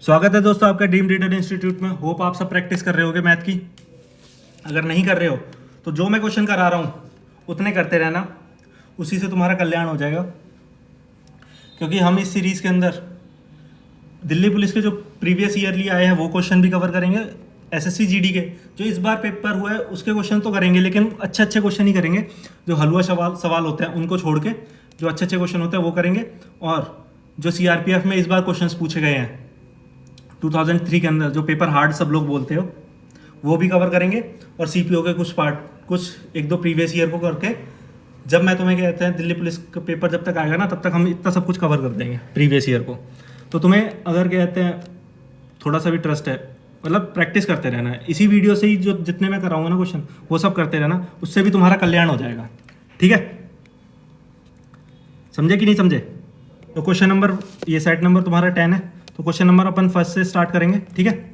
स्वागत है दोस्तों आपका ड्रीम रीडर इंस्टीट्यूट में। होप आप सब प्रैक्टिस कर रहे होगे मैथ की। अगर नहीं कर रहे हो तो जो मैं क्वेश्चन करा रहा हूँ उतने करते रहना, उसी से तुम्हारा कल्याण हो जाएगा। क्योंकि हम इस सीरीज़ के अंदर दिल्ली पुलिस के जो प्रीवियस ईयरली आए हैं वो क्वेश्चन भी कवर करेंगे। एसएससी जीडी के जो इस बार पेपर हुआ है उसके क्वेश्चन तो करेंगे, लेकिन अच्छे अच्छे क्वेश्चन ही करेंगे। जो हलवा सवाल होते हैं उनको छोड़ के जो अच्छे अच्छे क्वेश्चन होते हैं वो करेंगे। और जो सीआरपीएफ में इस बार क्वेश्चंस पूछे गए हैं 2003 के अंदर, जो पेपर हार्ड सब लोग बोलते हो, वो भी कवर करेंगे। और सीपीओ के कुछ एक दो प्रीवियस ईयर को करके, जब मैं तुम्हें कहते हैं दिल्ली पुलिस का पेपर जब तक आएगा ना तब तक हम इतना सब कुछ कवर कर देंगे प्रीवियस ईयर को। तो तुम्हें अगर कहते हैं थोड़ा सा भी ट्रस्ट है, मतलब प्रैक्टिस करते रहना है। इसी वीडियो से ही जो जितने मैं कराऊंगा ना क्वेश्चन वो सब करते रहना, उससे भी तुम्हारा कल्याण हो जाएगा। ठीक है, समझे कि नहीं समझे? तो क्वेश्चन नंबर, ये सेट नंबर तुम्हारा 10 है, तो क्वेश्चन नंबर अपन फर्स्ट से स्टार्ट करेंगे। ठीक है।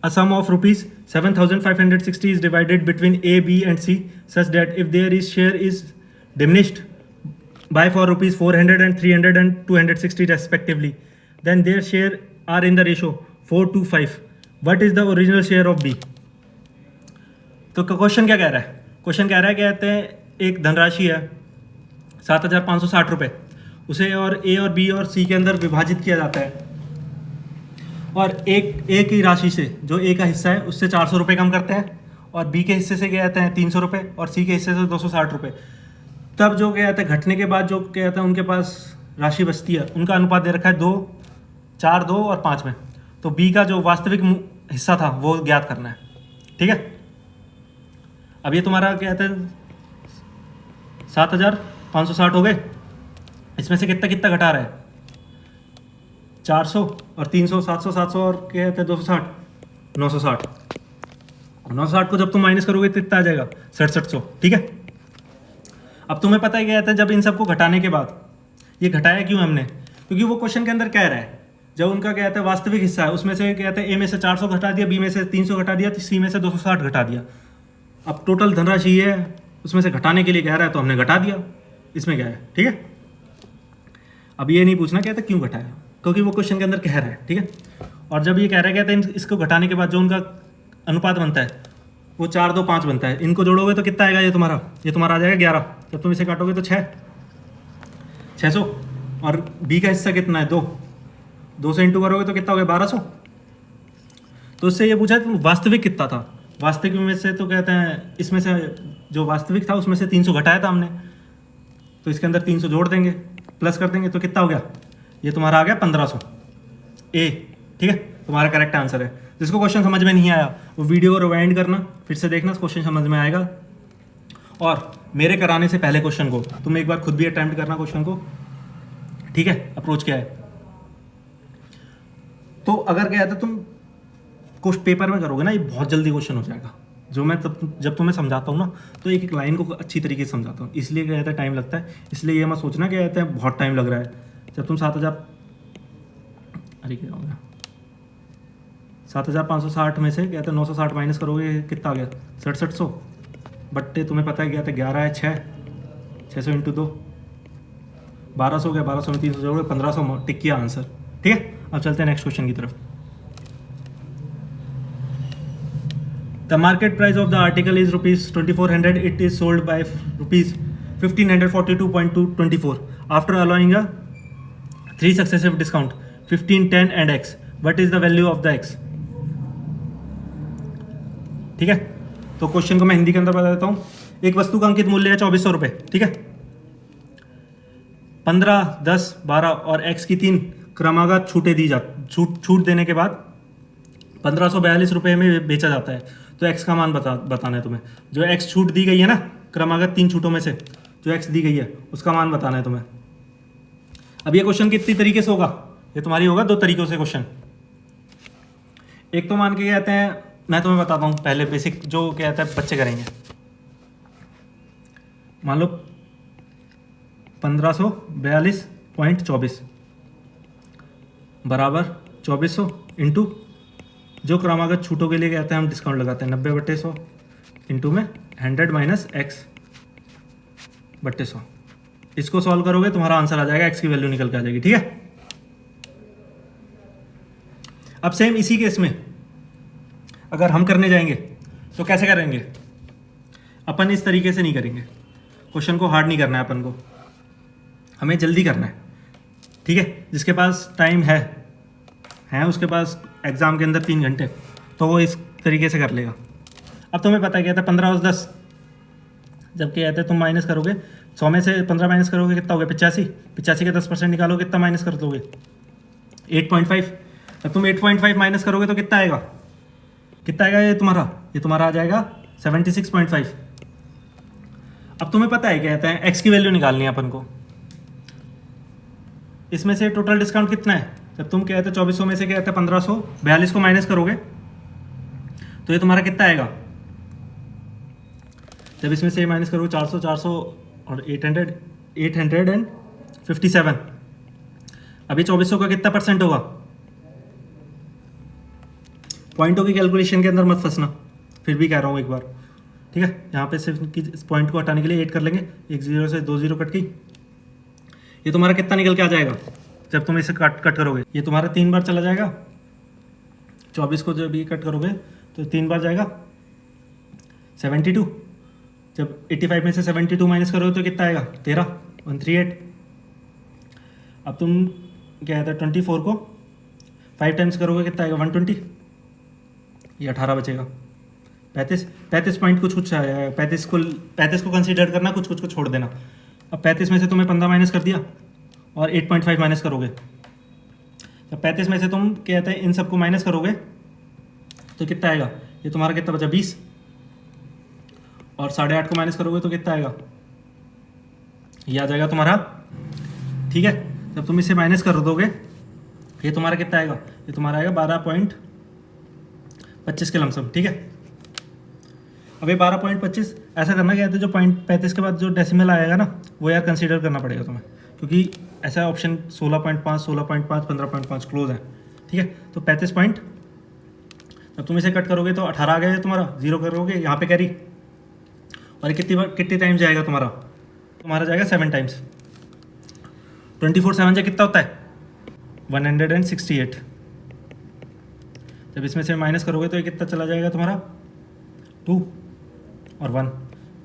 A sum of rupees 7,560 is divided between A, B and C such that if their share is diminished by for rupees 400 and 300 and 260 respectively, then their share are in the ratio 4:5. What is the original share of B? तो question क्या कह रहा है? Question कह रहा है, कहते हैं एक धनराशि है 7,560 रुपये, उसे और ए और बी और सी के अंदर विभाजित किया जाता है। और एक ही राशि से जो ए का हिस्सा है उससे 400 रुपये कम करते हैं, और बी के हिस्से से क्या कहते हैं 300 रुपये, और सी के हिस्से से 260 रुपये। तब जो क्या कहते हैं घटने के बाद जो क्या कहते हैं उनके पास राशि बचती है, उनका अनुपात दे रखा है 2, 4, 2 और 5 में। तो बी का जो वास्तविक हिस्सा था वो ज्ञात करना है। ठीक है। अब ये तुम्हारा क्या कहते हैं 7,560 हो गए, इसमें से कितना कितना घटा रहा है 400 और 300, 700, 700 और क्या कहते हैं 260, 960। 960 को जब तुम माइनस करोगे तो कितना आ जाएगा 6700। ठीक है। अब तुम्हें पता है क्या कहता है, जब इन सबको घटाने के बाद, ये घटाया क्यों हमने? क्योंकि वो क्वेश्चन के अंदर कह रहा है जब उनका क्या कहता है वास्तविक हिस्सा है उसमें से कहते हैं ए में से 400 घटा दिया, बी में से 300 घटा दिया, सी में से 260 घटा दिया। अब टोटल धनराशि है उसमें से घटाने के लिए कह रहा है तो हमने घटा दिया। इसमें क्या है? ठीक है। अब ये नहीं पूछना कहते क्यों घटाया, क्योंकि वो क्वेश्चन के अंदर कह रहा है। ठीक है। और जब ये कह रहा है कहते हैं इसको घटाने के बाद जो उनका अनुपात बनता है वो 4, 2, 5 बनता है। इनको जोड़ोगे तो कितना आएगा? ये तुम्हारा आ जाएगा 11। जब तुम इसे काटोगे तो 600। और बी का हिस्सा कितना है 2 से इंटू करोगे तो कितना हो गया 1200। तो इससे ये पूछा है वास्तविक कितना था। वास्तविक में से तो कहते हैं इसमें से जो वास्तविक था उसमें से 300 घटाया था हमने, तो इसके अंदर 300 जोड़ देंगे, प्लस कर देंगे, तो कितना हो गया? ये तुम्हारा आ गया 1500 ए। ठीक है, तुम्हारा करेक्ट आंसर है। जिसको क्वेश्चन समझ में नहीं आया वो वीडियो को रिवाइंड करना, फिर से देखना, क्वेश्चन समझ में आएगा। और मेरे कराने से पहले क्वेश्चन को तुम एक बार खुद भी अटेम्प्ट करना क्वेश्चन को। ठीक है, अप्रोच क्या है। तो अगर क्या है तो तुम कुछ पेपर में करोगे ना, ये बहुत जल्दी क्वेश्चन हो जाएगा। जो मैं जब तुम्हें समझाता हूँ ना तो एक एक लाइन को अच्छी तरीके से समझाता हूँ, इसलिए क्या कहता है टाइम लगता है। इसलिए ये मत सोचना क्या कहते हैं बहुत टाइम लग रहा है। जब तुम 7,560 में से कहते हैं 960 माइनस करोगे कितना आ गया 6700 बट्टे तुम्हें पता है क्या था 11 है 600 इंटू 2 1200 हो गया। 1200 में 300 जोड़ोगे 1500, टिक किया आंसर। ठीक है। अब चलते हैं नेक्स्ट क्वेश्चन की तरफ। The market price of the article is rupees 2400. It is sold by rupees 1542.224 after allowing a 3 successive discount 15, 10 and X. What is the value of the X? ठीक है। तो क्वेश्चन को मैं हिंदी के अंदर बता देता हूँ। एक वस्तु का अंकित मूल्य है 2400 रुपये। ठीक है। 15, 10, 12 और X की 3 क्रमागत छूट देने के बाद 1542 रुपये में बेचा जाता है। तो x का मान बताना है तुम्हें। जो x छूट दी गई है ना क्रमागत 3 छूटों में से जो x दी गई है उसका मान बताना है तुम्हें। अब ये क्वेश्चन कितनी तरीके से होगा? ये तुम्हारी होगा 2 तरीकों से क्वेश्चन। एक तो मान के कहते हैं, मैं तुम्हें बताता हूँ पहले बेसिक जो कहता है बच्चे करेंगे। मान लो 1542.24 बराबर 2400 इंटू जो क्रमागत छूटों के लिए कहते हैं हम डिस्काउंट लगाते हैं 90/100 इंटू में 100 माइनस x/100। इसको सॉल्व करोगे तुम्हारा आंसर आ जाएगा, एक्स की वैल्यू निकल के आ जाएगी। ठीक है, अब सेम इसी केस में अगर हम करने जाएंगे तो कैसे करेंगे? अपन इस तरीके से नहीं करेंगे, क्वेश्चन को हार्ड नहीं करना है अपन को, हमें जल्दी करना है। ठीक है, जिसके पास टाइम है उसके पास एग्ज़ाम के अंदर 3 घंटे, तो वो इस तरीके से कर लेगा। अब तुम्हें पता क्या था 15 और 10, जब क्या कहते हैं तुम माइनस करोगे 100 में से 15 माइनस करोगे कितना हो गया 85 के 10% निकालोगे कितना माइनस कर दोगे 8.5। अब तुम 8.5 माइनस करोगे तो कितना आएगा ये तुम्हारा आ जाएगा 76.5। अब तुम्हें पता है क्या कहते हैं एक्स की वैल्यू निकालनी है अपन को। इसमें से टोटल डिस्काउंट कितना है? जब तुम कहते हैं 2400 में से क्या कहते हैं 1542 को माइनस करोगे तो ये तुम्हारा कितना आएगा? जब इसमें से माइनस करोगे 400 और 857। अभी 2400 का कितना परसेंट होगा? पॉइंटों की कैलकुलेशन के अंदर मत फंसना, फिर भी कह रहा हूँ एक बार। ठीक है, यहाँ पे सिर्फ इस पॉइंट को हटाने के लिए 8 कर लेंगे, 1 0 से 2 0 कट गई। ये तुम्हारा कितना निकल के आ जाएगा जब तुम इसे कट करोगे? ये तुम्हारा 3 बार चला जाएगा। 24 को जब ये कट करोगे तो 3 बार जाएगा 72। जब 85 में से 72 माइनस करोगे तो कितना आएगा 13 138। अब तुम क्या कहते हैं 24 को 5 टाइम्स करोगे कितना आएगा 120। ये 18 बचेगा 35 पॉइंट कुछ आया। 35 को कंसीडर करना, कुछ को छोड़ देना। अब 35 में से तुम्हें 15 माइनस कर दिया और 8.5 माइनस करोगे। जब 35 में से तुम कहते हैं इन सबको माइनस करोगे तो कितना आएगा? ये तुम्हारा कितना बचा 20 और 8.5 को माइनस करोगे तो कितना आएगा? ये आ जाएगा तुम्हारा। ठीक है, जब तुम इसे माइनस कर दोगे ये तुम्हारा कितना आएगा? ये तुम्हारा आएगा 12.25 के लमसम। ठीक है, अब ये 12.25 ऐसा करना क्या है, जो पॉइंट 35 के बाद जो डेसिमल आएगा ना वो यार कंसीडर करना पड़ेगा तुम्हें, क्योंकि ऐसा ऑप्शन 16.5 15.5 क्लोज है। ठीक है, तो 35 पॉइंट, जब तुम इसे कट करोगे तो 18 आ गया तुम्हारा, 0 करोगे यहाँ पे कैरी, और कितनी टाइम्स जाएगा तुम्हारा जाएगा 7 टाइम्स। 24 7 से कितना होता है 168। जब इसमें से माइनस करोगे तो ये कितना चला जाएगा तुम्हारा 2 और 1,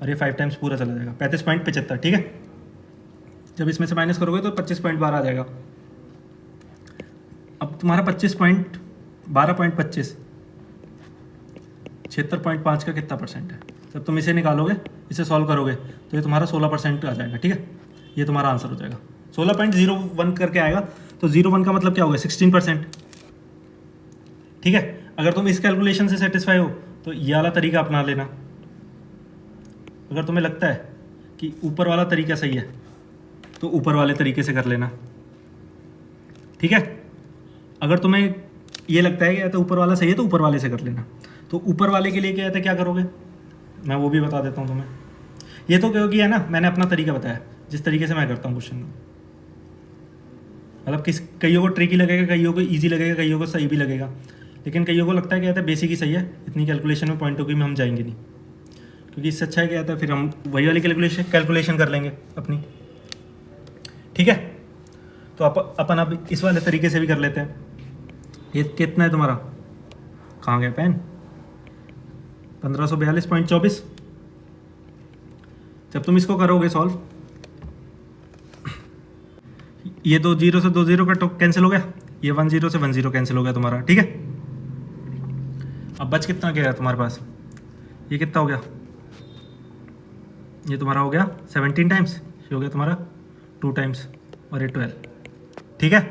और ये 5 टाइम्स पूरा चला जाएगा 35.75। ठीक है, जब इसमें से माइनस करोगे तो 25.12 आ जाएगा। अब तुम्हारा 12.25 76.5 का कितना परसेंट है? जब तुम इसे निकालोगे, इसे सॉल्व करोगे तो ये तुम्हारा 16% आ जाएगा। ठीक है, ये तुम्हारा आंसर हो जाएगा 16.01 करके आएगा। तो 01 का मतलब क्या होगा 16%। ठीक है, अगर तुम इस कैलकुलेशन से सेटिस्फाई हो तो ये वाला तरीका अपना लेना। अगर तुम्हें लगता है कि ऊपर वाला तरीका सही है तो ऊपर वाले तरीके से कर लेना। ठीक है, अगर तुम्हें ये लगता है कि तो ऊपर वाला सही है तो ऊपर वाले से कर लेना। तो ऊपर वाले के लिए क्या है, क्या करोगे मैं वो भी बता देता हूँ तुम्हें। ये तो क्योंकि है ना, मैंने अपना तरीका बताया जिस तरीके से मैं करता हूँ क्वेश्चन, मतलब कईयों को ट्रिकी लगेगा, कईयों को ईजी लगेगा, कईयों को सही भी लगेगा, लेकिन कईयों को लगता है क्या है बेसिक ही सही है, इतनी कैलकुलेशन में पॉइंटों की में हम जाएंगे नहीं, क्योंकि इससे अच्छा है क्या है फिर हम वही वाली कैलकुलेशन कर लेंगे अपनी। ठीक है, तो अपन अब इस वाले तरीके से भी कर लेते हैं। ये कितना है तुम्हारा, कहाँ गया पेन? 1542.24। जब तुम इसको करोगे सॉल्व, ये 2 0 से 2 0 का कैंसिल हो गया, ये 1 0 से 1 0 कैंसिल हो गया तुम्हारा। ठीक है, अब बच कितना गया तुम्हारे पास? ये कितना हो गया? ये तुम्हारा हो गया 17 टाइम्स, ये हो गया तुम्हारा 2 टाइम्स, और ये 12। ठीक है,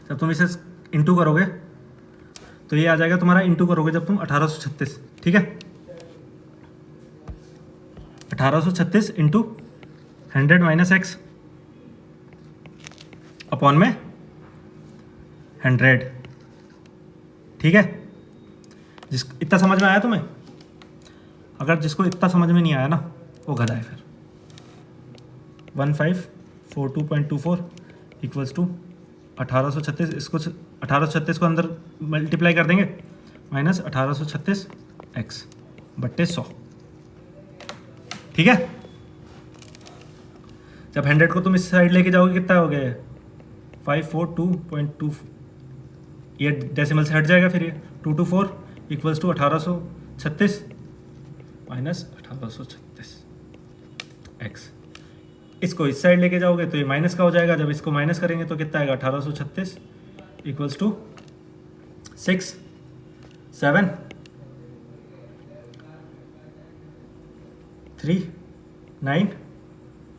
जब तुम इसे इंटू करोगे तो ये आ जाएगा तुम्हारा, इंटू करोगे जब तुम 1836। ठीक है, 1836 इंटू 100 माइनस एक्स अपॉन में 100। ठीक है, इतना समझ में आया तुम्हें? अगर जिसको इतना समझ में नहीं आया ना वो गधा है फिर। 1542.24 इक्वल्स टू 1836, इसको 1836 को अंदर मल्टीप्लाई कर देंगे, माइनस 1836 एक्स बट्टे 100। ठीक है, जब 100 को तुम इस साइड लेके जाओगे कितना हो गया, 542.2, ये डेसिमल से हट जाएगा, फिर ये 224 इक्वल्स टू 1836 माइनस 1836 एक्स। इसको इस साइड लेके जाओगे तो ये माइनस का हो जाएगा, जब इसको माइनस करेंगे तो कितना आएगा, 1836 इक्वल्स टू 6 7 3 9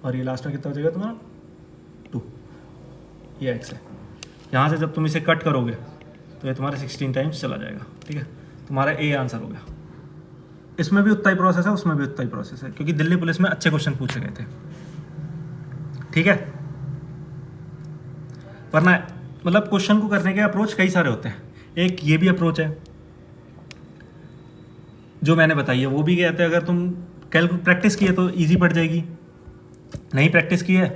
और ये लास्ट में कितना हो जाएगा तुम्हारा 2, ये एक्स है। यहाँ से जब तुम इसे कट करोगे तो ये तुम्हारा 16 टाइम्स चला जाएगा, ठीक है। तुम्हारा ए आंसर हो गया। इसमें भी उतना ही प्रोसेस है, उसमें भी उतना ही प्रोसेस है, क्योंकि दिल्ली पुलिस में अच्छे क्वेश्चन पूछे गए थे, ठीक है। वरना मतलब क्वेश्चन को करने के अप्रोच कई सारे होते हैं, एक ये भी अप्रोच है जो मैंने बताई है, वो भी कहते हैं अगर तुम प्रैक्टिस की है तो इजी पड़ जाएगी, नहीं प्रैक्टिस की है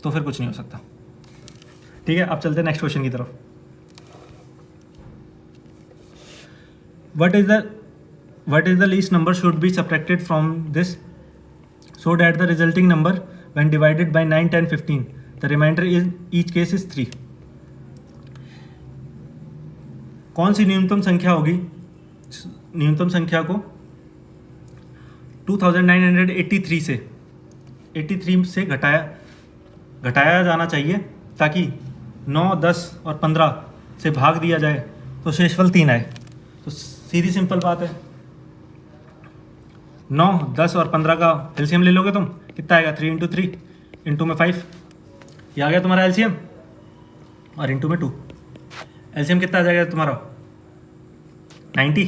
तो फिर कुछ नहीं हो सकता, ठीक है। अब चलते हैं नेक्स्ट क्वेश्चन की तरफ। what is the least number should be subtracted from this so that the resulting number when divided by 9 10 15 the remainder in each case is 3। कौन सी न्यूनतम संख्या होगी, न्यूनतम संख्या को 2983 से 83 से घटाया जाना चाहिए ताकि 9 10 और 15 से भाग दिया जाए तो शेषफल 3 आए। तो सीधी सिंपल बात है, 9 10 और 15 का एलसीएम ले लोगे तुम, कितना आएगा, 3 इंटू 3 इंटू में 5, ये आ गया तुम्हारा एलसीएम, और इंटू में 2, एलसीएम कितना आ जाएगा तुम्हारा 90।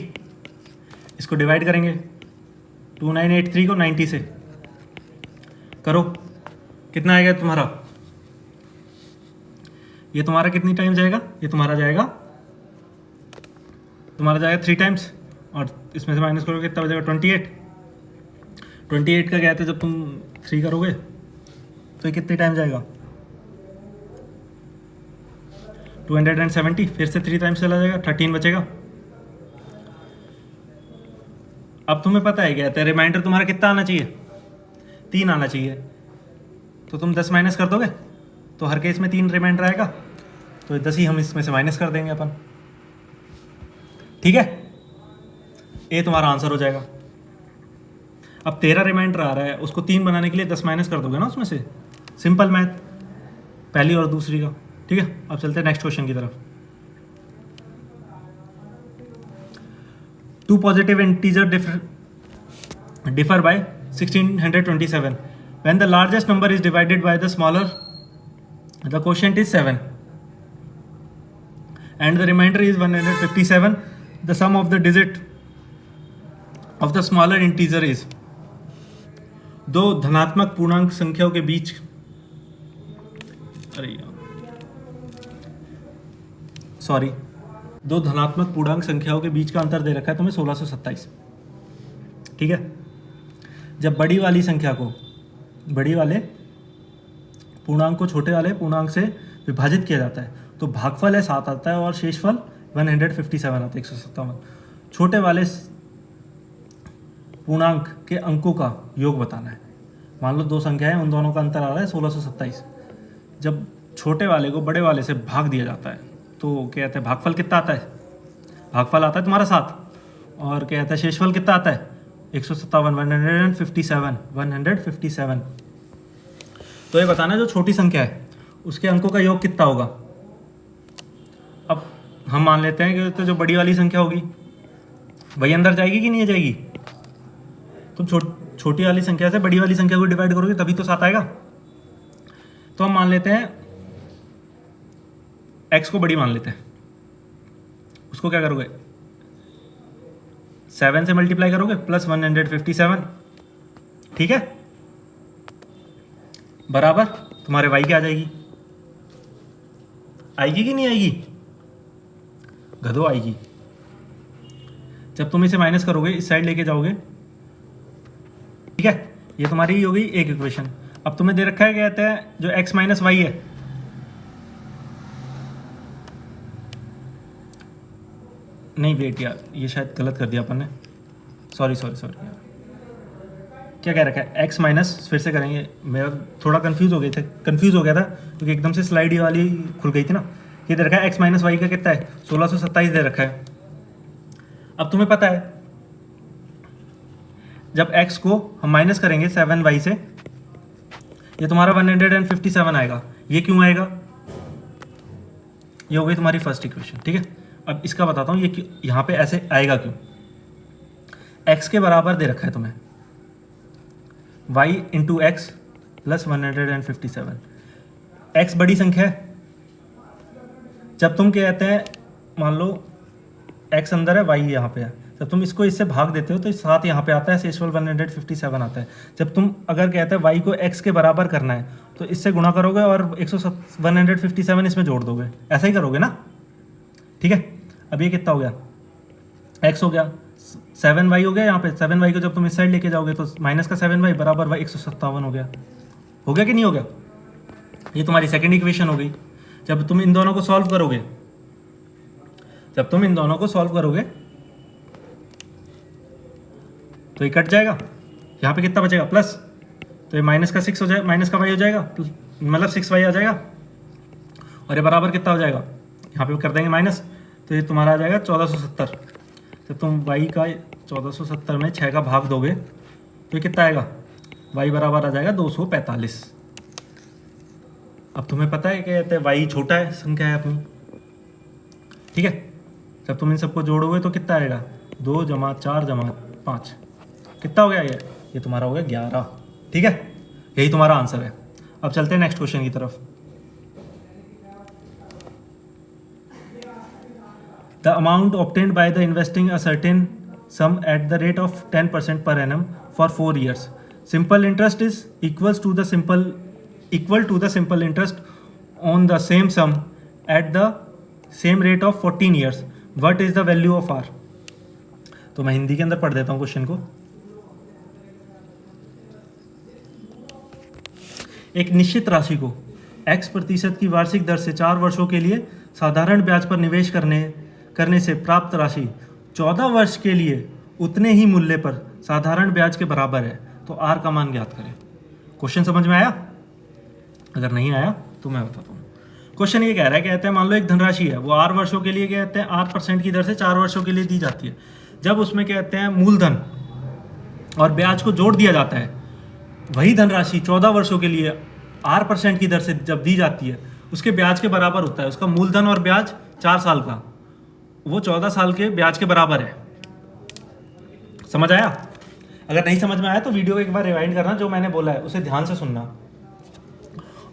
इसको डिवाइड करेंगे 2983 को 90 से करो, कितना आएगा तुम्हारा, ये तुम्हारा कितनी टाइम जाएगा, ये तुम्हारा जाएगा 3 टाइम्स, और इसमें से माइनस करोगे कितना बचेगा 28 का क्या है, जब तुम 3 करोगे तो ये कितने टाइम जाएगा 270, फिर से 3 टाइम्स चला जाएगा, 13 बचेगा। अब तुम्हें पता है क्या है, रिमाइंडर तुम्हारा कितना आना चाहिए, 3 आना चाहिए, तो तुम 10 माइनस कर दोगे तो हर केस में 3 रिमाइंडर आएगा, तो 10 ही हम इसमें से माइनस कर देंगे अपन, ठीक है। ए तुम्हारा आंसर हो जाएगा। अब 13 रिमाइंडर आ रहा है, उसको 3 बनाने के लिए 10 माइनस कर दोगे ना उसमें से, सिंपल मैथ, पहली और दूसरी का, ठीक है। अब चलते हैं नेक्स्ट क्वेश्चन की तरफ। 2 positive integer differ by 1627 when the largest number is divided by the smaller, the quotient is 7 and the remainder is 157, the sum of the digit of the smaller integer is। दो धनात्मक पूर्णांक संख्याओं के बीच, दो धनात्मक पूर्णांक संख्याओं के बीच का अंतर दे रखा है तुम्हें 1627, ठीक है। जब बड़ी वाली संख्या को, बड़ी वाले पूर्णांक को छोटे वाले पूर्णांक से विभाजित किया जाता है तो भागफल है 7 आता है और शेषफल 157 आता है, 157। छोटे वाले पूर्णांक के अंकों का योग बताना है। मान लो 2 संख्याएं, उन दोनों का अंतर आ रहा है 1627। जब छोटे वाले को बड़े वाले से भाग दिया जाता है तो क्या कहते हैं, भागफल कितना आता है, भागफल आता है तुम्हारा 7, और क्या कहता है शेषफल कितना आता है 157, 157। तो ये बताना है जो छोटी संख्या है उसके अंकों का योग कितना होगा। अब हम मान लेते हैं कि तो जो बड़ी वाली संख्या होगी वही अंदर जाएगी कि नहीं जाएगी। तुम छोटी वाली संख्या से बड़ी वाली संख्या को डिवाइड करोगे तभी तो 7 आएगा। तो हम मान लेते हैं x को बड़ी मान लेते हैं, उसको क्या करोगे 7 से मल्टीप्लाई करोगे प्लस 157, ठीक है, बराबर तुम्हारे y क्या आ जाएगी, आएगी कि नहीं आएगी, गधो आएगी। जब तुम इसे माइनस करोगे इस साइड लेके जाओगे, ठीक है, ये तुम्हारी ही हो गई एक इक्वेशन। अब तुम्हें दे रखा है क्या कहते हैं जो x माइनस वाई है, नहीं वेट यार, ये शायद गलत कर दिया अपन ने, सॉरी यार, क्या कह रखा है, एक्स माइनस, फिर से करेंगे, मेरा थोड़ा कंफ्यूज हो गया था क्योंकि एकदम से स्लाइड ये वाली खुल गई थी ना। ये दे रखा है एक्स माइनस वाई का कितना है, 1627 दे रखा है। अब तुम्हें पता है जब x को हम माइनस करेंगे 7y से, ये तुम्हारा 157 आएगा। ये क्यों आएगा, ये हो गई तुम्हारी फर्स्ट इक्वेशन, ठीक है। अब इसका बताता हूँ ये यहाँ पे ऐसे आएगा क्यों। x के बराबर दे रखा है तुम्हें y into x plus 157। x बड़ी संख्या है, जब तुम कहते हैं मान लो x अंदर है, y यहाँ पे है, जब तुम इसको इससे भाग देते हो तो 7 यहाँ पे आता है, शेषफल 157 आता है। जब तुम अगर कहते हैं y को x के बराबर करना है तो इससे गुणा करोगे और 157 इसमें जोड़ दोगे, ऐसा ही करोगे ना, ठीक है। अब ये कितना हो गया, x हो गया, 7y हो गया, यहाँ पे 7y को जब तुम इस साइड लेके जाओगे तो माइनस का 7y बराबर 157 हो गया कि नहीं हो गया। ये तुम्हारी सेकंड इक्वेशन हो गई। जब तुम इन दोनों को सॉल्व करोगे तो ये कट जाएगा, यहाँ पे कितना बचेगा प्लस, तो ये माइनस का 6 हो जाएगा, माइनस का y हो जाएगा, मतलब 6y आ जाएगा, और ये बराबर कितना हो जाएगा, यहाँ पे कर देंगे माइनस, तो ये तुम्हारा आ जाएगा 1470। जब तुम y का 1470 में 6 का भाग दोगे तो ये कितना आएगा, y बराबर आ जाएगा 245। अब तुम्हें पता है क्या कहते हैं, y छोटा है, संख्या है अपनी, ठीक है। जब तुम इन सबको जोड़ोगे तो कितना आएगा, 2 जमा 4 जमा 5, कितना हो गया ये तुम्हारा हो गया 11, ठीक है। यही तुम्हारा आंसर है। अब चलते हैं नेक्स्ट क्वेश्चन की तरफ। The amount obtained by the investing a certain sum at the rate of 10% per annum for 4 years, simple interest is equal to the simple interest on the same sum at the same rate of 14 years, what is the value of R. तो मैं हिंदी के अंदर पढ़ देता हूँ question को। एक निश्चित राशि को x% की वार्षिक दर से 4 वर्षों के लिए साधारण ब्याज पर निवेश करने से प्राप्त राशि 14 वर्ष के लिए उतने ही मूल्य पर साधारण ब्याज के बराबर है, तो r का मान ज्ञात करें। क्वेश्चन समझ में आया? अगर नहीं आया तो मैं बताता हूँ। क्वेश्चन ये कह रहा है, कहते हैं मान लो एक धनराशि है, वो 8 वर्षों के लिए कहते हैं 8% की दर से 4 वर्षों के लिए दी जाती है। जब उसमें कहते हैं मूलधन और ब्याज को जोड़ दिया जाता है, वही धनराशि 14 वर्षों के लिए 8% की दर से जब दी जाती है, उसके ब्याज के बराबर होता है। उसका मूलधन और ब्याज 4 साल का, वो 14 साल के ब्याज के बराबर है। समझ आया? अगर नहीं समझ में आया तो वीडियो एक बार रिवाइंड करना, जो मैंने बोला है उसे ध्यान से सुनना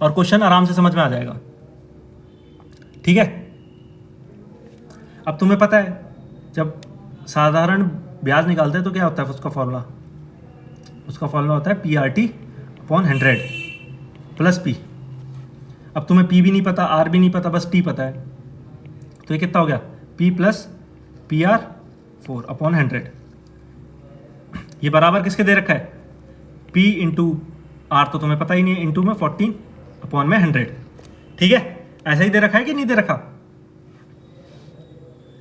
और क्वेश्चन आराम से समझ में आ जाएगा, ठीक है। अब तुम्हें पता है जब साधारण ब्याज निकालते हैं तो क्या होता है उसका फॉर्मूला होता है PRT/100 प्लस P। अब तुम्हें P भी नहीं पता, R भी नहीं पता, बस T पता है, तो ये कितना हो गया, P प्लस PR/4/100। ये बराबर किसके दे रखा है, P इंटू R तो तुम्हें पता ही नहीं है, इंटू में 14/100, ठीक है। ऐसा ही दे रखा है कि नहीं दे रखा,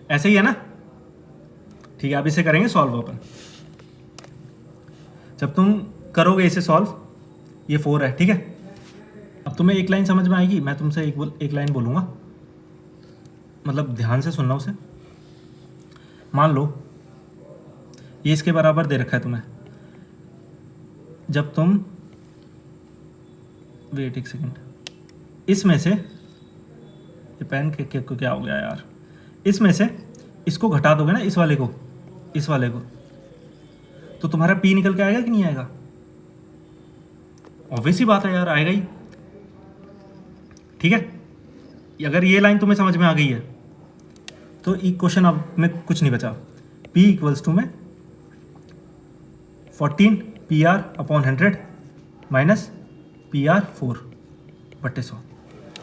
ऐसे ही है ना, ठीक है। अब इसे करेंगे सॉल्व अपन। जब तुम करोगे इसे सॉल्व, ये 4 है, ठीक है। अब तुम्हें एक लाइन समझ में आएगी, मैं तुमसे एक लाइन बोलूँगा, मतलब ध्यान से सुनना उसे। मान लो ये इसके बराबर दे रखा है तुम्हें, जब तुम वेट एक सेकेंड, इसमें से ये पेन के को क्या हो गया यार, इसमें से इसको घटा दोगे ना, इस वाले को तो तुम्हारा P निकल के आएगा कि नहीं आएगा? ऑब्वियस ही बात है यार, आएगा ही, ठीक है। अगर ये लाइन तुम्हें समझ में आ गई है तो क्वेश्चन अब में कुछ नहीं बचा। P इक्वल्स टू में 14 PR/100 माइनस PR/4/100।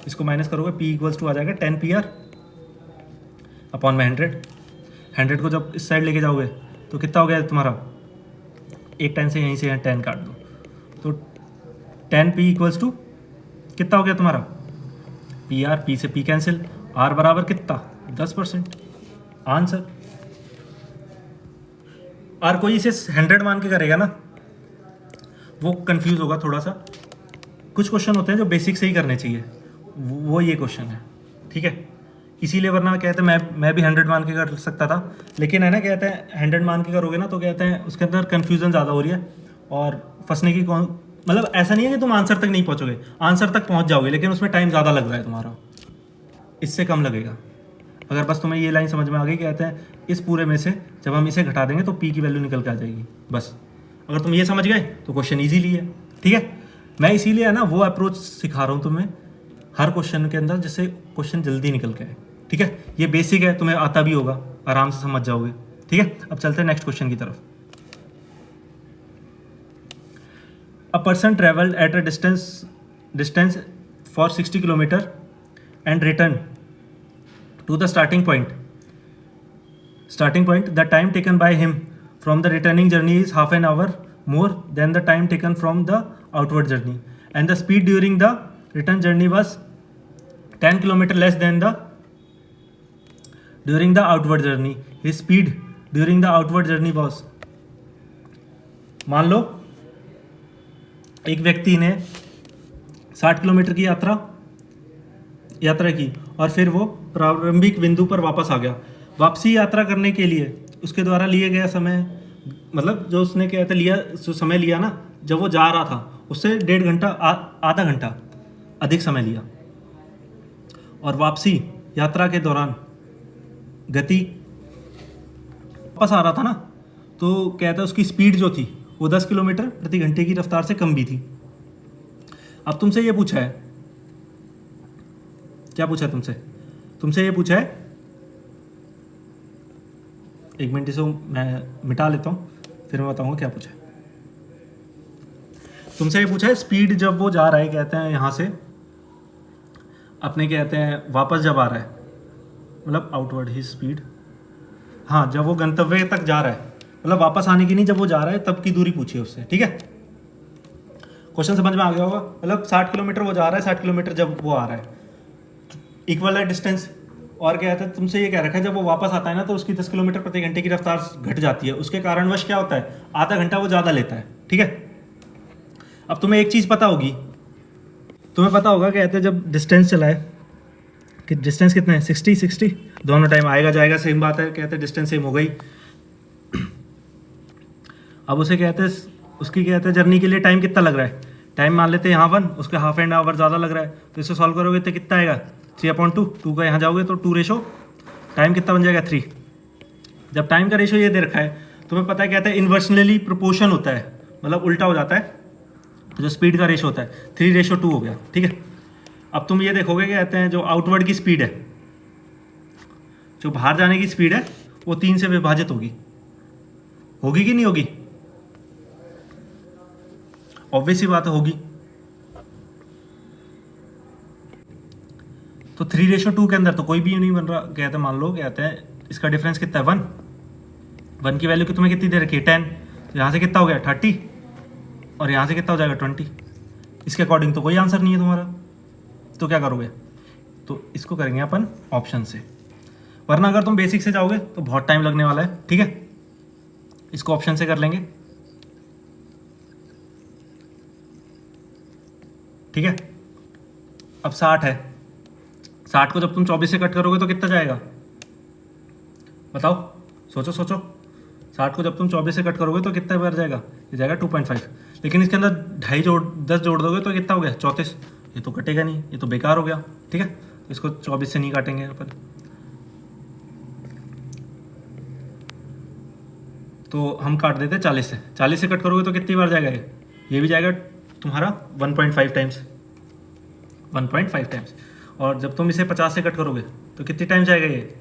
इसको माइनस करोगे, P इक्वल्स टू आ जाएगा 10 PR/100। 100 को जब इस साइड लेके जाओगे तो कितना हो गया तुम्हारा, एक 10 से यहीं से 10 काट दो, तो 10P इक्वल्स टू कितना हो गया तुम्हारा, PR, P से P कैंसिल, R बराबर कितना 10%। आंसर। और कोई इसे 100 मान के करेगा ना, वो कंफ्यूज होगा थोड़ा सा। कुछ क्वेश्चन होते हैं जो बेसिक से ही करने चाहिए, वो ये क्वेश्चन है, ठीक है। इसीलिए वरना कहते हैं मैं भी 100 मान के कर सकता था, लेकिन है ना कहते हैं 100 मान के करोगे ना तो कहते हैं उसके अंदर कन्फ्यूज़न ज़्यादा हो रही है और फंसने की मतलब ऐसा नहीं है कि तुम आंसर तक नहीं पहुँचोगे, आंसर तक पहुँच जाओगे, लेकिन उसमें टाइम ज़्यादा लग रहा है तुम्हारा, इससे कम लगेगा। अगर बस तुम्हें ये लाइन समझ में आ गई, कहते हैं इस पूरे में से जब हम इसे घटा देंगे तो पी की वैल्यू निकल के आ जाएगी, बस। अगर तुम ये समझ गए तो क्वेश्चन ईजीली है, ठीक है। मैं इसीलिए है ना वो अप्रोच सिखा रहा हूँ तुम्हें हर क्वेश्चन के अंदर, जिससे क्वेश्चन जल्दी निकल के आए, ठीक है। ये बेसिक है, तुम्हें आता भी होगा, आराम से समझ जाओगे, ठीक है। अब चलते हैं नेक्स्ट क्वेश्चन की तरफ। A person travelled at a distance for 60 kilometre and return to the starting point, the time taken by him from the returning journey is half an hour more than the time taken from the outward journey, and the speed during the return journey was 10 kilometer less than the during the outward journey. His speed during the outward journey was, मान लो एक व्यक्ति ने 60 kilometre की यात्रा की और फिर वो प्रारंभिक बिंदु पर वापस आ गया। वापसी यात्रा करने के लिए उसके द्वारा लिए गया समय, मतलब जो उसने कहते लिया, जो समय लिया ना जब वो जा रहा था, उससे 1.5 घंटा आधा घंटा अधिक समय लिया। और वापसी यात्रा के दौरान गति वापस आ रहा था ना, तो कहता है उसकी स्पीड जो थी वो 10 किलोमीटर प्रति घंटे की रफ्तार से कम भी थी। अब तुमसे ये पूछा है, क्या पूछा है तुमसे ये पूछा है, एक मिनट इसे मैं मिटा लेता हूँ फिर मैं बताऊँगा क्या पूछा है। तुमसे ये पूछा है स्पीड जब वो जा रहा है, कहते हैं यहाँ से अपने कहते हैं वापस जब आ रहा है, मतलब आउटवर्ड ही स्पीड, हाँ जब वो गंतव्य तक जा रहा है, मतलब वापस आने की नहीं, जब वो जा रहा है तब की दूरी पूछी है उससे, ठीक है। क्वेश्चन समझ में आ गया होगा। मतलब 60 किलोमीटर वो जा रहा है, 60 किलोमीटर जब वो आ रहा है, इक्वल है डिस्टेंस। और क्या कहते हैं तुमसे ये कह रखा है जब वो वापस आता है ना तो उसकी 10 किलोमीटर प्रति घंटे की रफ्तार घट जाती है, उसके कारणवश क्या होता है, आधा घंटा वो ज़्यादा लेता है, ठीक है। अब तुम्हें एक चीज़ पता होगी, तुम्हें पता होगा कहते हैं जब डिस्टेंस चलाए कि डिस्टेंस कितना है 60 दोनों टाइम आएगा जाएगा, सेम बात है, कहते हैं डिस्टेंस सेम हो गई। अब उसे कहते हैं उसकी कहते हैं जर्नी के लिए टाइम कितना लग रहा है, टाइम मान लेते हैं यहाँ 1, उसका हाफ एंड आवर ज़्यादा लग रहा है, तो इसे सॉल्व करोगे तो कितना आएगा 3/2, 2 का यहाँ जाओगे तो 2 रेशो, टाइम कितना बन जाएगा 3। जब टाइम का रेशो ये दे रखा है, तुम्हें पता है कहते हैं इन्वर्सनली प्रोपोर्शन होता है, मतलब उल्टा हो जाता है, जो स्पीड का रेशो होता है 3:2 हो गया, ठीक है। अब तुम ये देखोगे कहते हैं जो आउटवर्ड की स्पीड है, जो बाहर जाने की स्पीड है वो 3 से विभाजित होगी कि नहीं होगी, ऑब्वियस ही बात होगी। तो 3:2 के अंदर तो कोई भी नहीं बन रहा, कहते हैं मान लो कहते हैं इसका डिफरेंस कितना है 1 की वैल्यू की तुम्हें कितनी दे रखी है 10, तो यहाँ से कितना हो गया 30 और यहाँ से कितना हो जाएगा 20। इसके अकॉर्डिंग तो कोई आंसर नहीं है तुम्हारा, तो क्या करोगे, तो इसको करेंगे अपन ऑप्शन से, वरना अगर तुम बेसिक से जाओगे तो बहुत टाइम लगने वाला है, ठीक है। इसको ऑप्शन से कर लेंगे, ठीक है। अब 60 है, 60 को जब तुम 24 से कट करोगे तो कितना जाएगा, बताओ, सोचो 60 को जब तुम 24 से कट करोगे तो कितना बार जाएगा, ये जाएगा 2.5, लेकिन इसके अंदर 10 जोड़ दोगे तो कितना हो गया 34, ये तो कटेगा नहीं, ये तो बेकार हो गया, ठीक है। इसको 24 से नहीं काटेंगे अपन, तो हम काट देते 40 से। 40 से कट करोगे तो कितनी बार जाएगा ये भी जाएगा तुम्हारा 1.5 टाइम्स, 1.5 टाइम्स। और जब तुम इसे 50 से कट करोगे तो कितनी टाइम जाएगा ये,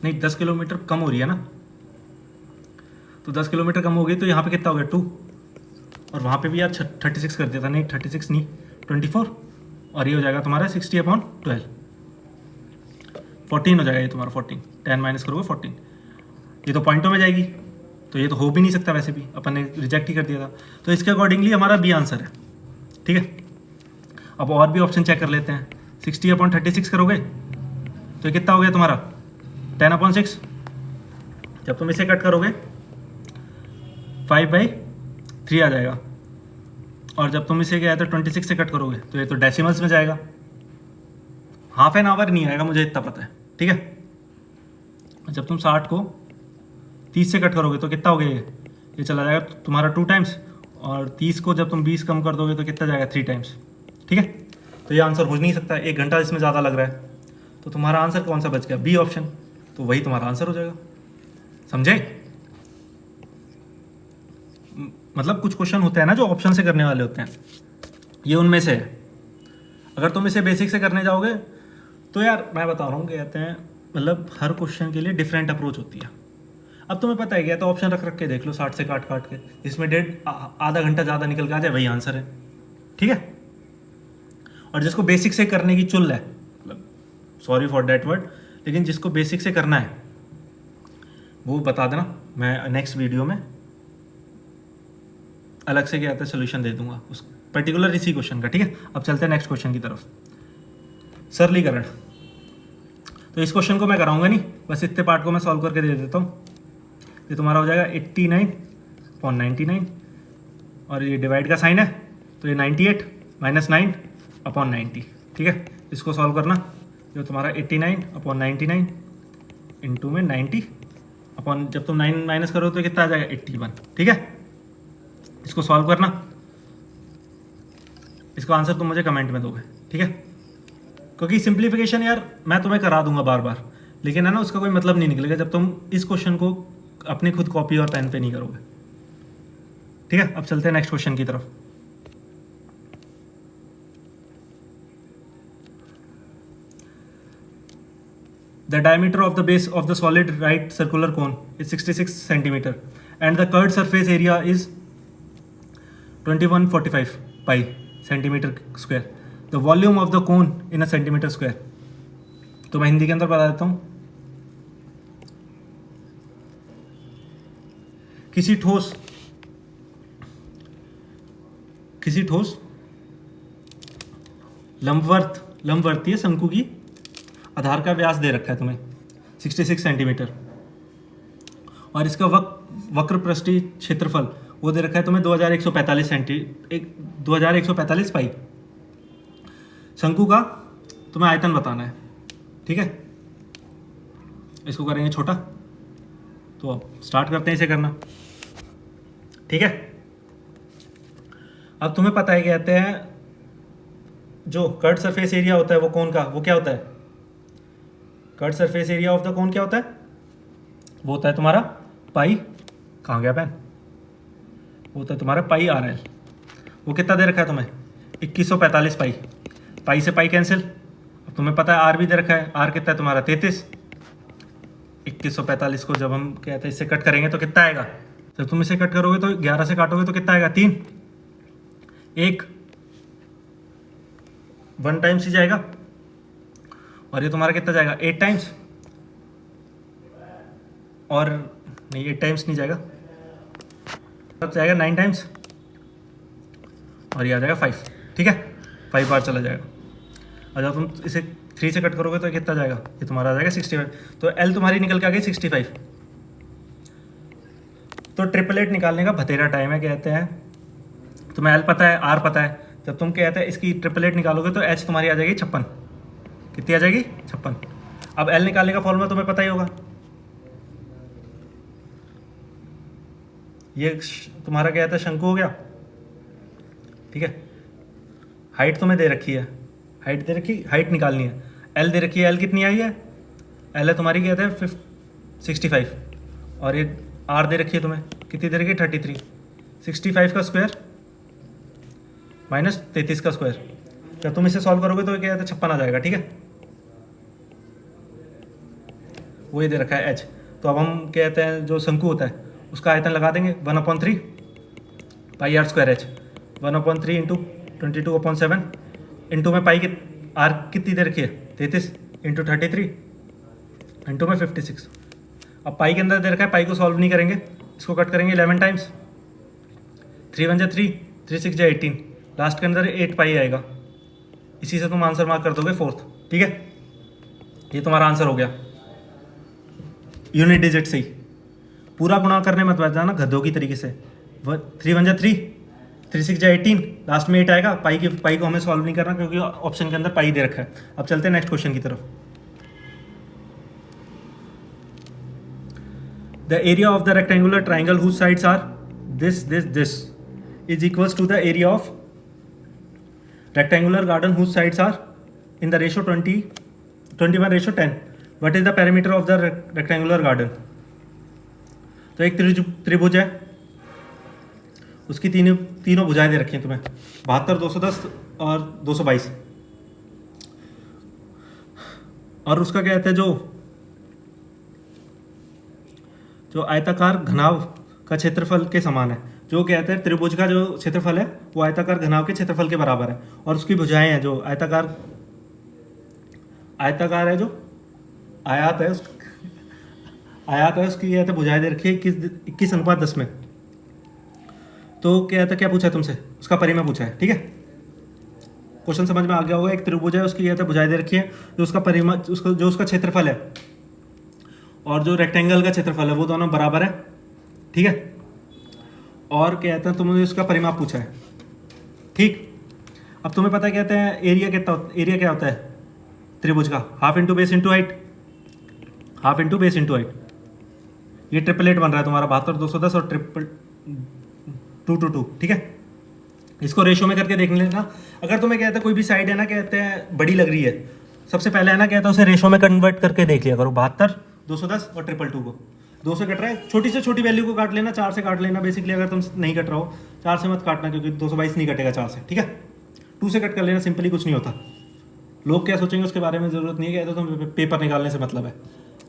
नहीं 10 किलोमीटर कम हो रही है ना, तो 10 किलोमीटर कम हो गई तो यहाँ पे कितना हो गया 2, और वहाँ पे भी यार 36 कर दिया था, नहीं 36 नहीं 24, और ये हो जाएगा तुम्हारा 60/12, 14 हो जाएगा ये तुम्हारा 14, 10 माइनस करोगे 14, ये तो पॉइंटों में जाएगी, तो ये तो हो भी नहीं सकता, वैसे भी अपन ने रिजेक्ट ही कर दिया था, तो इसके अकॉर्डिंगली हमारा बी आंसर है, ठीक है। अब और भी ऑप्शन चेक कर लेते हैं, 60/36 करोगे तो कितना हो गया तुम्हारा 10/6, जब तुम इसे कट करोगे 5/3 3 आ जाएगा। और जब तुम इसे क्या है तो 26 से कट करोगे तो ये तो डेसिमल्स में जाएगा। हाफ एन आवर नहीं आएगा, मुझे इतना पता है, ठीक है। जब तुम 60 को 30 से कट करोगे तो कितना हो गया ये चला जाएगा तुम्हारा 2 टाइम्स। और 30 को जब तुम 20 कम कर दोगे तो कितना जाएगा 3 टाइम्स, ठीक है। तो ये आंसर हो नहीं सकता, 1 घंटा इसमें ज़्यादा लग रहा है। तो तुम्हारा आंसर कौन सा बच गया? B option. तो वही तुम्हारा आंसर हो जाएगा, समझे? मतलब कुछ क्वेश्चन होते हैं ना जो ऑप्शन से करने वाले होते हैं, ये उनमें से है। अगर तुम इसे बेसिक से करने जाओगे तो यार मैं बता रहा हूँ, कहते हैं मतलब हर क्वेश्चन के लिए डिफरेंट अप्रोच होती है। अब तुम्हें पता है क्या, तो ऑप्शन रख रख के देख लो 60 से काट काट के, इसमें आधा घंटा ज़्यादा निकल के आ जाए, वही आंसर है, ठीक है। और जिसको बेसिक से करने की चुल है, मतलब सॉरी फॉर डैट वर्ड, लेकिन जिसको बेसिक से करना है वो बता देना, मैं नेक्स्ट वीडियो में अलग से क्या आता है सोल्यूशन दे दूंगा उस पर्टिकुलर इसी क्वेश्चन का, ठीक है। अब चलते हैं नेक्स्ट क्वेश्चन की तरफ, सरलीकरण। तो इस क्वेश्चन को मैं कराऊंगा नहीं, बस इतने पार्ट को मैं सॉल्व करके दे देता हूँ। ये तुम्हारा हो जाएगा 89/99 और ये डिवाइड का साइन है तो ये 98 - 9/90, ठीक है। इसको सॉल्व करना, जो तुम्हारा 89/99 इंटू में 90 अपॉन, जब तुम 9 माइनस करो तो कितना आ जाएगा 81, ठीक है। इसको सॉल्व करना, इसका आंसर तुम मुझे कमेंट में दोगे, ठीक है। क्योंकि सिंप्लीफिकेशन यार मैं तुम्हें करा दूंगा बार बार, लेकिन है ना उसका कोई मतलब नहीं निकलेगा जब तुम इस क्वेश्चन को अपने खुद कॉपी और पेन पे नहीं करोगे, ठीक है। अब चलते हैं नेक्स्ट क्वेश्चन की तरफ। The diameter of the base of the solid right circular cone is 66 centimeter and the curved surface area is 2145 pi centimeter square. The volume of the cone in a centimeter square. तो मैं हिंदी के अंदर बता देता हूँ। किसी ठोस लंबवर्तीय शंकु की आधार का व्यास दे रखा है तुम्हें 66 सेंटीमीटर और इसका वक्र पृष्ठीय क्षेत्रफल वो दे रखा है तुम्हें 2145 पाई। शंकु का तुम्हें आयतन बताना है, ठीक है। इसको करेंगे छोटा, तो अब स्टार्ट करते हैं इसे करना, ठीक है। अब तुम्हें पता है कहते हैं जो कर्व्ड सरफेस एरिया होता है वो कोन का, वो क्या होता है? Curved surface area of the cone क्या होता है? वो होता है तुम्हारा पाई, कहाँ गया पेन? वो होता है तुम्हारा पाई RL। वो कितना दे रखा है तुम्हें? 2145 पाई। पाई से पाई कैंसिल। अब तुम्हें पता है आर भी दे रखा है, आर कितना है तुम्हारा 33। 2145 को जब हम कहते हैं इससे कट करेंगे तो कितना आएगा? जब तुम इसे कट करोगे तो 11 से काटोगे तो कितना आएगा? 3। 1 टाइम्स ही जाएगा और ये तुम्हारा कितना जाएगा? 8 टाइम्स। और नहीं 8 टाइम्स नहीं जाएगा, तब जाएगा 9 टाइम्स और ये आ जाएगा 5, ठीक है। 5 बार चला जाएगा। और जब तुम इसे 3 से कट करोगे तो कितना जाएगा? ये तुम्हारा आ जाएगा 65। तो L तुम्हारी निकल के आ गई 65। तो ट्रिपलेट निकालने का बतेरा टाइम है कहते हैं। तुम्हें L पता है, R पता है, जब तुम कहते हैं इसकी ट्रिपलेट निकालोगे तो H तुम्हारी आ जाएगी 56। कितनी आ जाएगी? 56। अब L निकालने का फॉर्मूला तुम्हें पता ही होगा। ये तुम्हारा क्या था? शंकु हो गया, ठीक है। हाइट तुम्हें दे रखी है, हाइट दे रखी, हाइट निकालनी है। L दे रखी है, L कितनी आई है? L है तुम्हारी क्या था? 65। और ये R दे रखी है तुम्हें, कितनी दे रखी है? 33। 65 का स्क्वायर माइनस 33 का स्क्वायर। जब तुम इसे सॉल्व करोगे तो क्या है? 56 आ जाएगा, ठीक है। वो ये दे रखा है H। तो अब हम कहते हैं जो शंकु होता है उसका आयतन लगा देंगे 1/3 पाई R square H। 1/3 into 22/7 into में पाई की R कितनी दे रखी है? 33 इंटू 33 इंटू में 56। अब पाई के अंदर दे रखा है, पाई को सॉल्व नहीं करेंगे, इसको कट करेंगे 11 टाइम्स। 3 1 3, 3 6 18, लास्ट के अंदर 8 पाई आएगा। इसी से तुम आंसर मार्क कर दोगे 4th, ठीक है। ये तुम्हारा आंसर हो गया यूनिट डिजिट से ही। पूरा गुणा करने मत बैठ जाना गधों की तरीके से, 3 1 जा 3, 3 6 जा 18, लास्ट में 8 आएगा। पाई को हमें सॉल्व नहीं करना क्योंकि ऑप्शन के अंदर पाई दे रखा है। अब चलते हैं नेक्स्ट क्वेश्चन की तरफ। The area of the rectangular triangle whose sides are this is equals to the area of rectangular garden whose sides are in the ratio 21:10। What is the perimeter of the rectangular garden. तो एक त्रिभुज है, उसकी तीनों भुजाएं दे रखी हैं तुम्हें, 72, 210 और 222। और उसका क्या कहते हैं, जो आयताकार घनाव का क्षेत्रफल के समान है। जो कहते हैं त्रिभुज का जो क्षेत्रफल है वो आयताकार घनाव के क्षेत्रफल के बराबर है। और उसकी भुजाएं हैं जो आयताकार है, जो आयात है उसकी कहते भुजाएं दे रखी है 21:10 में। तो क्या पूछा है तुमसे, उसका परिमेय पूछा है। ठीक है, क्वेश्चन समझ में आ गया होगा। एक त्रिभुज है, उसकी कहते भुजाएं दे रखी है, जो उसका परिमेय जो उसका क्षेत्रफल है और जो रेक्टेंगल का क्षेत्रफल है वो दोनों बराबर है। ठीक है, और कहते हैं तुमने उसका परिमाप पूछा है। ठीक, अब तुम्हें पता है कहते हैं एरिया क्या होता है त्रिभुज का, half into base into height. ये 888 बन रहा है तुम्हारा, 72, 210 और 222। ठीक है, इसको रेशो में करके देख लेना। अगर तुम्हें कहते हैं कोई भी साइड है ना, कहते हैं बड़ी लग रही है, सबसे पहले है ना कहता है उसे रेशो में कन्वर्ट करके देख लिया करो। 72, 210 और 222 को 2 से कट रहा है, छोटी से छोटी वैल्यू को काट लेना, 4 से काट लेना। बेसिकली अगर तुम नहीं कट रहा हो 4 से मत काटना, क्योंकि 222 नहीं कटेगा 4 से। ठीक है, 2 से कट कर लेना, सिंपली कुछ नहीं होता। लोग क्या सोचेंगे उसके बारे में ज़रूरत नहीं है, कहते तुम पेपर निकालने से मतलब है।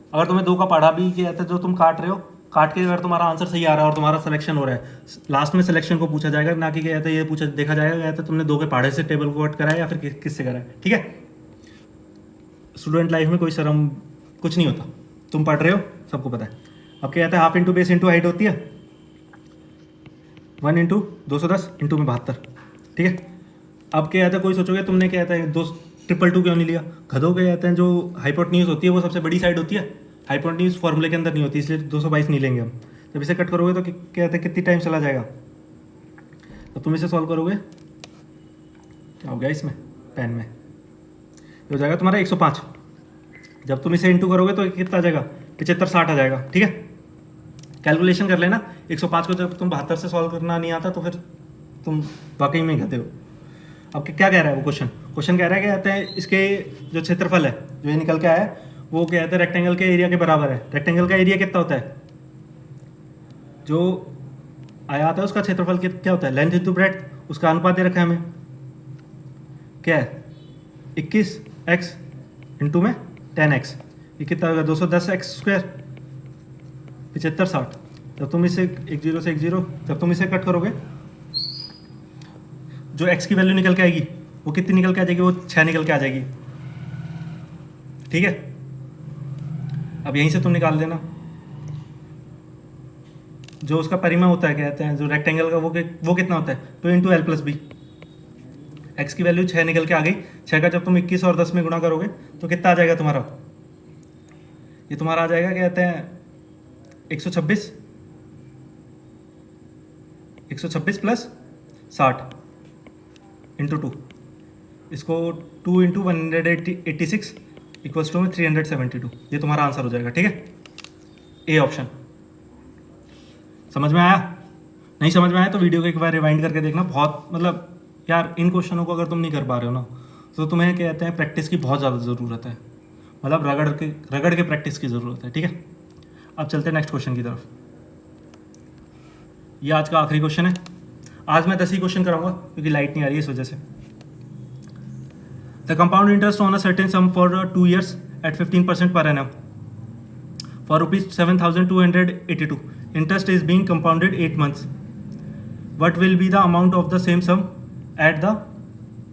अगर तुम्हें 2 का पढ़ा भी कहते जो तुम काट रहे हो, काट के अगर तुम्हारा आंसर सही आ रहा है और तुम्हारा सिलेक्शन हो रहा है, लास्ट में सिलेक्शन को पूछा जाएगा, ना कि कहते ये देखा जाएगा कहते तुमने 2 के पढ़े से टेबल को कट करा है या फिर किससे करा है। ठीक है, स्टूडेंट लाइफ में कोई शर्म कुछ नहीं होता, तुम पढ़ रहे हो, सबको पता है। अब क्या कहते हैं, half into base into height होती है 1 इंटू 210 इंटू में 72। ठीक है, अब क्या कहते हैं, कोई सोचोगे तुमने क्या कहते हैं 222 क्यों नहीं लिया। गधों के कहते हैं जो हाइपोटेन्यूज होती है वो सबसे बड़ी साइड होती है, हाइपोटेन्यूज फॉर्मूले के अंदर नहीं होती, इसलिए 222 नहीं लेंगे हम। जब इसे कट करोगे तो क्या कहते हैं कितनी टाइम चला जाएगा। तो तुम इसे सॉल्व करोगे, क्या हो गया इसमें पेन में, हो जाएगा तुम्हारा 105। जब तुम इसे इंटू करोगे तो कितना आ जाएगा, 75-60 आ जाएगा। ठीक है, कैलकुलेशन कर लेना। 105 को जब तुम 72 से सॉल्व करना नहीं आता तो फिर तुम वाकई में गधे हो। अब क्या कह रहा है वो क्वेश्चन कह रहा है कि कहते हैं इसके जो क्षेत्रफल है जो ये निकल के आया है वो कहते हैं रेक्टेंगल के एरिया के बराबर है। रेक्टेंगल का एरिया कितना होता है, जो आयात है उसका क्षेत्रफल क्या होता है, लेंथ इंटू ब्रेड्थ, उसका अनुपात दे रखा है हमें, क्या है 21x इंटू में 10x। ये कितना होगा 210x स्क्वायर, 75-60। जब तुम इसे 10 से 10 जब तुम इसे कट करोगे जो x की वैल्यू निकल के आएगी वो कितनी निकल के आ जाएगी, वो 6 निकल के आ जाएगी। ठीक है, अब यहीं से तुम निकाल देना जो उसका परिमेय होता है, कहते हैं जो रेक्टेंगल का वो कितना होता है 2 into l plus b. X की वैल्यू 6 निकल के आ गई, 6 का जब तुम 21 और 10 में गुणा करोगे तो कितना आ जाएगा तुम्हारा, ये तुम्हारा आ जाएगा कहते हैं 126 प्लस 60 इंटू 2, इसको 2 इंटू 186 इक्वल्स टू में 372। ये तुम्हारा आंसर हो जाएगा। ठीक है, ए ऑप्शन। समझ में आया, नहीं समझ में आया तो वीडियो को एक बार रिवाइंड करके देखना। बहुत मतलब यार इन क्वेश्चनों को अगर तुम नहीं कर पा रहे हो ना तो तुम्हें कहते हैं प्रैक्टिस की बहुत ज़्यादा ज़रूरत है, मतलब रगड़ के प्रैक्टिस की ज़रूरत है। ठीक है, अब चलते हैं नेक्स्ट क्वेश्चन की तरफ। ये आज का आखिरी क्वेश्चन है। आज मैं 10 ही क्वेश्चन कराऊंगा क्योंकि लाइट नहीं आ रही है इस वजह से। The compound interest on a certain some for 2 years at 15% per annum for ₹7,282. Interest is being compounded 8 months. What will be the amount of the same sum at the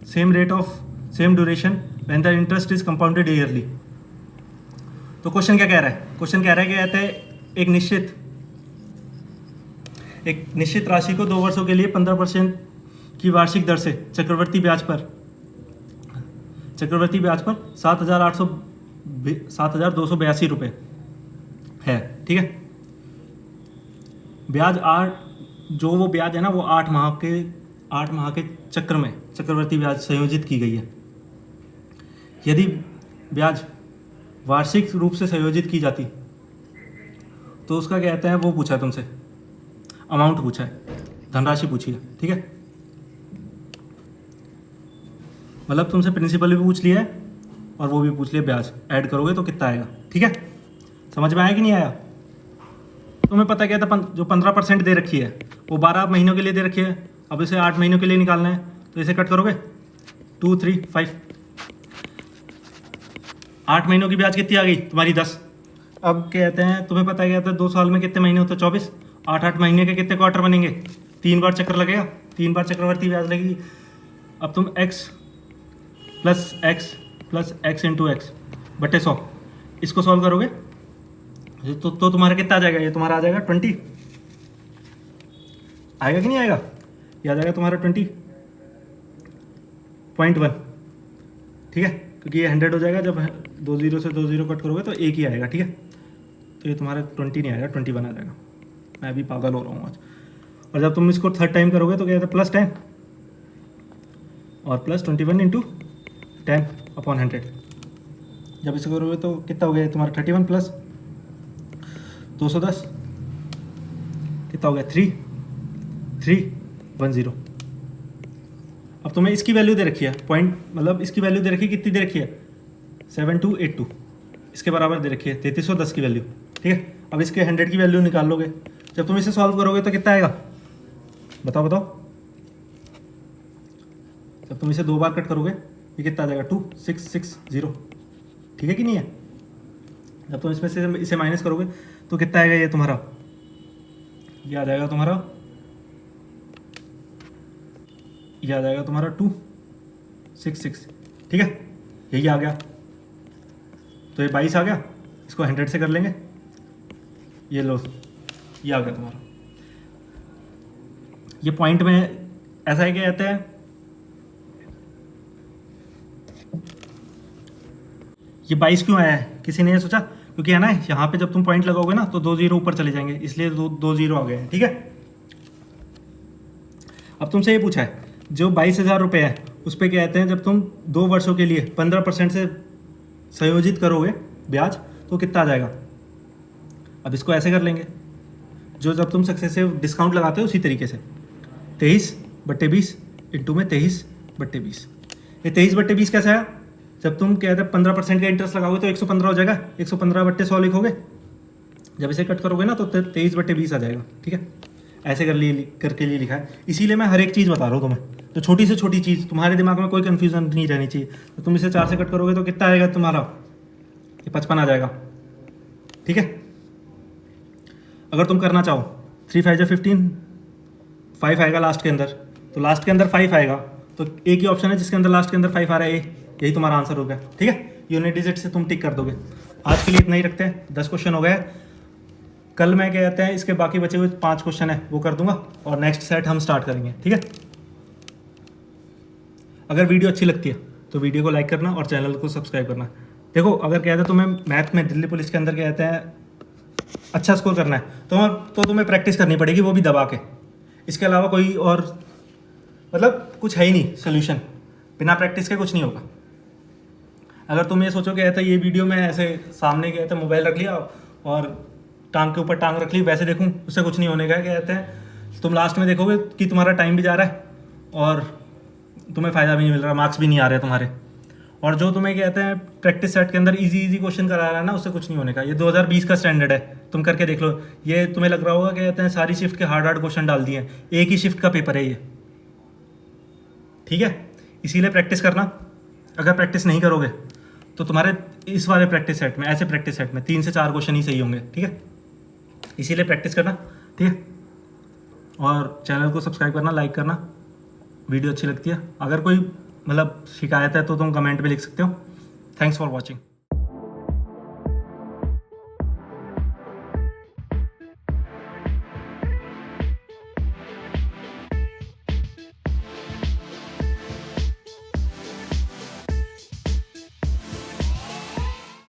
same rate of same duration when the interest is compounded yearly? तो question क्या कह रहा है, question कह रहा है कि कहते हैं एक निश्चित राशि को 2 वर्षों के लिए 15% की वार्षिक दर से चक्रवर्ती ब्याज पर 7,282 रुपये है। ठीक है, ब्याज जो वो ब्याज है ना वो 8 माह के चक्र में चक्रवर्ती ब्याज संयोजित की गई है। यदि ब्याज वार्षिक रूप से संयोजित की जाती तो उसका क्या कहते हैं, वो पूछा है तुमसे, अमाउंट पूछा है, धनराशि पूछी है, ठीक है। मतलब तुमसे प्रिंसिपल भी पूछ लिया है और वो भी पूछ लिया ब्याज, ऐड करोगे तो कितना आएगा, ठीक है। समझ में आया कि नहीं आया? तुम्हें पता क्या था, जो 15% दे रखी है वो 12 महीनों के लिए दे रखी है। अब इसे 8 महीनों के लिए निकालना है तो इसे कट करोगे 2, 3, 5, 8 महीनों की ब्याज कितनी आ गई तुम्हारी 10। अब कहते हैं तुम्हें पता क्या था 2 साल में कितने महीने होते हैं 24, 8 महीने के कितने क्वार्टर बनेंगे, 3 बार चक्कर लगेगा, 3 बार चक्रवर्ती ब्याज लगेगी। अब तुम x plus x into x बटे 100 इसको सॉल्व करोगे तो तुम्हारा कितना आ जाएगा, ये तुम्हारा आ जाएगा 20, आएगा कि नहीं आएगा, ये आ जाएगा तुम्हारा 20.1, ठीक है, क्योंकि ये 100 हो जाएगा, जब 2 0 से 2 0 कट करोगे तो एक ही आएगा, ठीक है। तो ये तुम्हारा 20 नहीं आएगा, 21 आ जाएगा। मैं अभी पागल हो रहा हूँ आज। और जब तुम इसको 3rd टाइम करोगे तो क्या कहते हैं प्लस 10 और प्लस 21 इंटू 10/100। जब इसे करोगे तो कितना हो गया तुम्हारा 31 प्लस 210 कितना हो गया 310। अब तुम्हें इसकी वैल्यू दे रखी है, पॉइंट मतलब इसकी वैल्यू दे रखी है, कितनी दे रखी है 7282, इसके बराबर दे रखी है 3310 की वैल्यू, ठीक है। अब इसके 100 की वैल्यू निकाल लोगे, जब तुम इसे सॉल्व करोगे तो कितना आएगा, बताओ। जब तुम इसे 2 बार कट करोगे ये कितना आ जाएगा 2660, ठीक है कि नहीं है। जब तुम इसमें से इसे माइनस करोगे तो कितना आएगा, ये तुम्हारा ये आ जाएगा तुम्हारा 266, ठीक है, यही आ गया। तो ये 22 आ गया, इसको 100 से कर लेंगे, ये लो ये आ गया तुम्हारा। ये पॉइंट में ऐसा है क्या कहते हैं, ये 22 क्यों आया है किसी ने ये सोचा, क्योंकि है ना यहाँ पे जब तुम पॉइंट लगाओगे ना तो 2 0 ऊपर चले जाएंगे, इसलिए 2 0 आ गए हैं, ठीक है। अब तुमसे ये पूछा है जो 22,000 रुपये है उस पर क्या कहते हैं, जब तुम 2 वर्षों के लिए 15% से संयोजित करोगे ब्याज तो कितना आ जाएगा। अब इसको ऐसे कर लेंगे, जो जब तुम सक्सेसिव डिस्काउंट लगाते हो उसी तरीके से 23/20 इंटू में 23/20। ये 23/20 कैसे आया, जब तुम कहते हैं 15% का इंटरेस्ट लगाओगे तो 115 हो जाएगा, 115/100 लिखोगे, जब इसे कट करोगे ना तो 23/20 आ जाएगा, ठीक है। ऐसे करके लिए लिखा है, इसीलिए मैं हर एक चीज़ बता रहा हूँ तुम्हें, तो छोटी से छोटी चीज़ तुम्हारे दिमाग में कोई कन्फ्यूजन नहीं रहनी चाहिए। तो तुम इसे 4 से कट करोगे तो कितना आएगा तुम्हारा, ये 55 आ जाएगा, ठीक है। अगर तुम करना चाहो 3 5 15, 5 आएगा लास्ट के अंदर, तो लास्ट के अंदर 5 आएगा, तो एक ही ऑप्शन है जिसके अंदर लास्ट के अंदर 5 आ रहा है, यही तुम्हारा आंसर हो गया, ठीक है। यूनिट डिजिट से तुम टिक कर दोगे। आज के लिए इतना ही रखते हैं, 10 क्वेश्चन हो गए। कल मैं क्या कहते हैं इसके बाकी बचे हुए 5 क्वेश्चन है वो कर दूंगा और नेक्स्ट सेट हम स्टार्ट करेंगे, ठीक है। अगर वीडियो अच्छी लगती है तो वीडियो को लाइक करना और चैनल को सब्सक्राइब करना। देखो अगर कहते हैं तुम्हें मैथ में दिल्ली पुलिस के अंदर कहते हैं अच्छा स्कोर करना है तो तुम्हें प्रैक्टिस करनी पड़ेगी, वो भी दबा के। इसके अलावा कोई और मतलब कुछ है ही नहीं सोल्यूशन, बिना प्रैक्टिस के कुछ नहीं होगा। अगर तुम ये सोचो कि कहते ये वीडियो में ऐसे सामने कहते हैं मोबाइल रख लिया और टांग के ऊपर टांग रख ली वैसे देखूं, उससे कुछ नहीं होने का। कहते हैं तुम लास्ट में देखोगे कि तुम्हारा टाइम भी जा रहा है और तुम्हें फ़ायदा भी नहीं मिल रहा, मार्क्स भी नहीं आ रहे तुम्हारे। और जो तुम्हें कहते हैं प्रैक्टिस सेट के अंदर इजी क्वेश्चन करा रहा है ना, उससे कुछ नहीं होने का। ये 2020 का स्टैंडर्ड है, तुम करके देख लो। ये तुम्हें लग रहा होगा कि कहते हैं सारी शिफ्ट के हार्ड क्वेश्चन डाल दिए हैं, एक ही शिफ्ट का पेपर है ये, ठीक है। इसीलिए प्रैक्टिस करना। अगर प्रैक्टिस नहीं करोगे तो तुम्हारे इस वाले प्रैक्टिस सेट में, ऐसे प्रैक्टिस सेट में 3 से 4 क्वेश्चन ही सही होंगे, ठीक है। इसीलिए प्रैक्टिस करना, ठीक है। और चैनल को सब्सक्राइब करना, लाइक करना, वीडियो अच्छी लगती है। अगर कोई मतलब शिकायत है तो तुम कमेंट में लिख सकते हो। Thanks for watching.